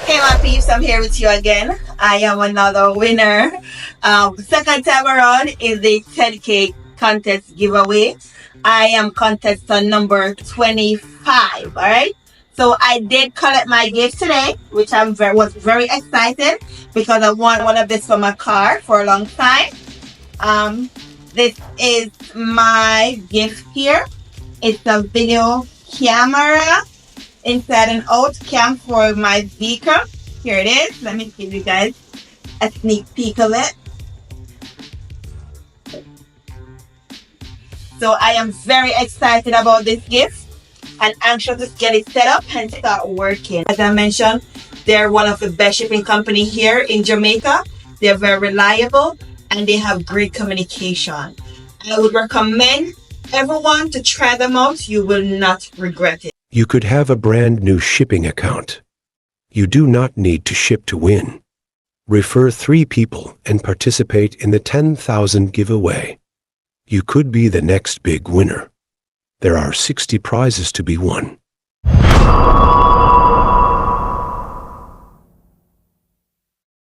Hey my peeps, I'm here with you again. I am another winner. Second time around is the 10K contest giveaway. I am contestant number 25. Alright. So I did collect my gift today, which was very excited because I want one of this for my car for a long time. This is my gift here. It's a video camera inside and out cam for my vehicle. Here it is. Let me give you guys a sneak peek of it. So I am very excited about this gift and anxious to get it set up and start working. As I mentioned, they're one of the best shipping company here in Jamaica. They're very reliable and they have great communication. I would recommend everyone to try them out. You will not regret it. You could have a brand new shipping account. You do not need to ship to win. Refer 3 people and participate in the 10,000 giveaway. You could be the next big winner. There are 60 prizes to be won.